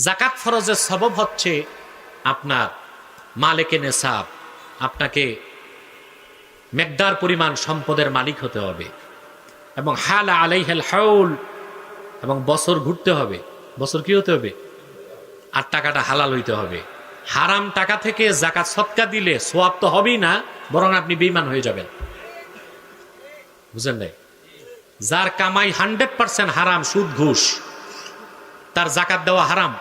জাকাত ফরজের সবব হচ্ছে আপনার মালিকে নেসাব, আপনাকে মেকদার পরিমাণ সম্পদের মালিক হতে হবে এবং হাল আলাইহিল হাউল, এবং বছর ঘুরতে হবে। বছর কি হতে হবে? আর টাকাটা হালাল হইতে হবে। হারাম টাকা থেকে জাকাত সদকা দিলে সোয়াব তো হবেই না, বরং আপনি বেঈমান হয়ে যাবেন। বুঝেন নাই? যার কামাই 100% হারাম, সুদ ঘুষ, তার জাকাত দেওয়া হারাম।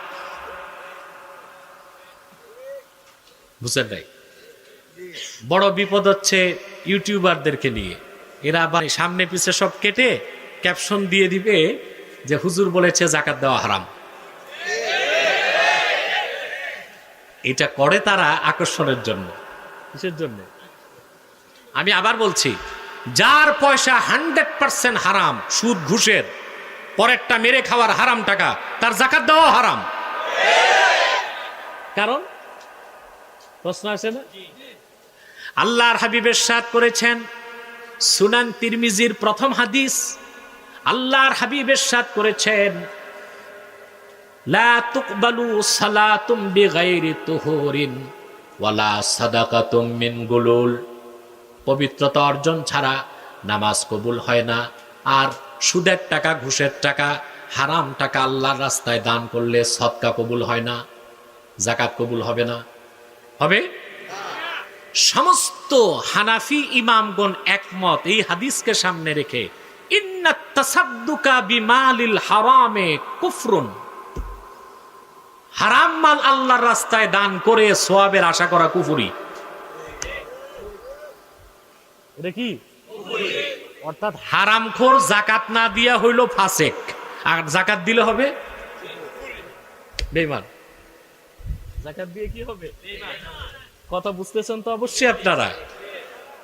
বুঝেন নাই? বড় বিপদ হচ্ছে ইউটিউবারদেরকে নিয়ে। এরা আবার সামনে পিছে সব কেটে ক্যাপশন দিয়ে দিবে যে হুজুর বলেছে জাকাত দেওয়া হারাম। এটা করে তারা আকর্ষণের জন্য। কিসের জন্য? আমি আবার বলছি, যার পয়সা 100% হারাম, সুদ ঘুষের, পরেরটা মেরে খাওয়ার হারাম টাকা, তার জাকাত দেওয়া হারাম। কারণ প্রশ্ন আছে না? আল্লাহর হাবিব ইরশাদ করেছেন, সুনান তিরমিজির প্রথম হাদিস, আল্লাহর হাবিব ইরশাদ করেছেন, লা তুকবালু সালাতুম বিগাইরি তুহুরিন ওয়ালা সাদাকাতুম মিন গুলুল। পবিত্রতা অর্জন ছাড়া নামাজ কবুল হয় না, আর সুদের টাকা, ঘুষের টাকা, হারাম টাকা আল্লাহর রাস্তায় দান করলে সদকা কবুল হয় না, জাকাত কবুল হবে না। হবে? সমস্ত হানাফি ইমামগণ একমত এই হাদিসকে সামনে রেখে, ইন্নাত তাসাদ্দুকা বিমালিল হারামে কুফরুন। হারাম মাল আল্লাহর রাস্তায় দান করে সোয়াবের আশা করা কুফরি। এটা কি? অর্থাৎ হারামখোর জাকাত না দিয়া হইল ফাসেক, আর জাকাত দিলে হবে বেঈমান। জাকাত দিয়ে কি হবে? কথা বুঝতেছেন তো অবশ্যই আপনারা?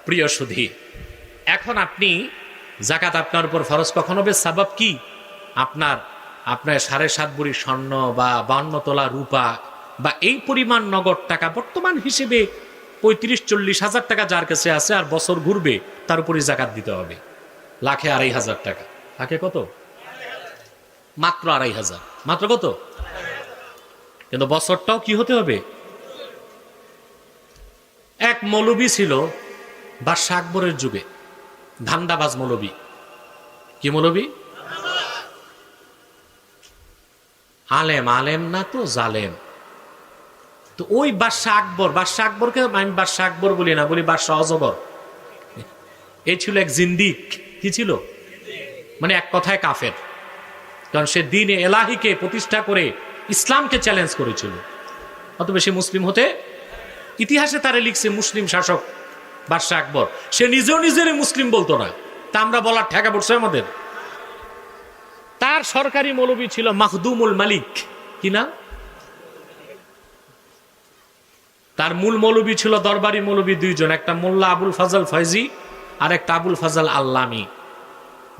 প্রিয় সুধী, এখন আপনি জাকাত আপনার উপর ফরজ কখন হবে? সাবাব কি? আপনার 7.5 ভরি স্বর্ণ বা 52 তোলা রূপা বা এই পরিমাণ নগদ টাকা, বর্তমান হিসেবে 35-40 হাজার টাকা যার কাছে আছে, আর বছর ঘুরবে তার উপরে জাকাত দিতে হবে। লাখে 2,500 টাকা। লাখে কত? মাত্র 2,500। মাত্র কত? কিন্তু বছরটাও কি হতে হবে? এক মৌলবী ছিল বাদশাহ আকবরের যুগে, ধান্দাবাজ মৌলবী। কি মৌলবী? আলেম। আলেম না তো জালেম। তো ওই বাদশাহ আকবরকে আমি বাদশাহ আকবর বলি না, বলি বাদশাহ অজগর। এই ছিল এক জিন্দিক। কি ছিল? মানে এক কথায় কাফের। কারণ সে দ্বীনে এলাহিকে প্রতিষ্ঠা করে ইসলামকে চ্যালেঞ্জ করেছিল। অত বেশি মুসলিম হতে, ইতিহাসে তারে লিখছে মুসলিম শাসক বাদশাহ আকবর। সে নিজেও নিজেরই মুসলিম বলতো না, তা আমরা বলার ঠেকা পড়ছে আমাদের। তার সরকারি মৌলবী ছিল মাখদুমুল মালিক। কি নাম? তার মূল মৌলবী ছিল দরবারি মৌলবী 2 জন, একটা মোল্লা আবুল ফাজল ফয়জি আর একটা আবুল ফাজল আল্লামি।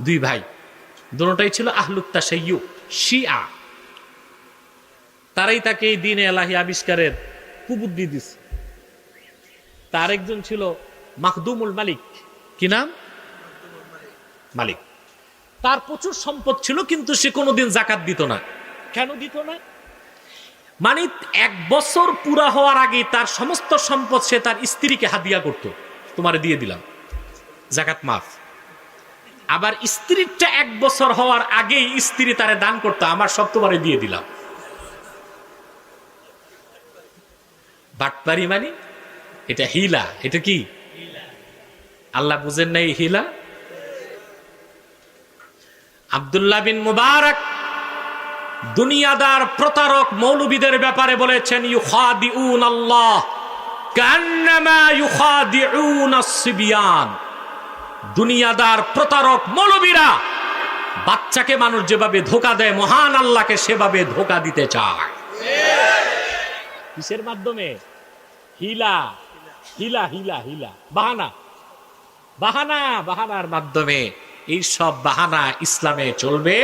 2 ভাই, দুটোটাই ছিল আহলুত তাশাইয়্যু, শিয়া। তারাই তাকে এই দ্বীনে এলাহি আবিষ্কারের কুবুদ্ধি দিছে। তার একজন ছিল মাখদুমুল মালিক। কি নাম? মালিক। তার প্রচুর সম্পদ ছিল, কিন্তু সে কোনোদিন জাকাত দিত না। কেন দিত না? মানে 1 বছর পুরা হওয়ার আগে তার সমস্ত সম্পদ সে তার স্ত্রীকে হাদিয়া করত, তোমারে দিয়ে দিলাম, জাকাত মাফ। আবার স্ত্রীরটা 1 বছর হওয়ার আগেই স্ত্রী তারে দান করতো, আমার সব তোমারে দিয়ে দিলাম। বাটপারি মানে এটা হিলা। এটা কি? আল্লাহ বুঝেন নাই হিলা? আব্দুল্লাহ বিন মুবারক দুনিয়াদার প্রতারক মৌলবীদের ব্যাপারে বলেছেন, ইউখাদিউন আল্লাহ কান্নামা ইউখাদিউন আস-সিবিয়ান। দুনিয়াদার প্রতারক মৌলবীরা বাচ্চাকে মানুষ যেভাবে ধোঁকা দেয়, মহান আল্লাহকে সেভাবে ধোঁকা দিতে চায়। কিসের মাধ্যমে? হিলা, হিলা, হিলা, হিলা, বাহানা। বাহানার মাধ্যমে। এই সব বাহানা ইসলামে চলবে।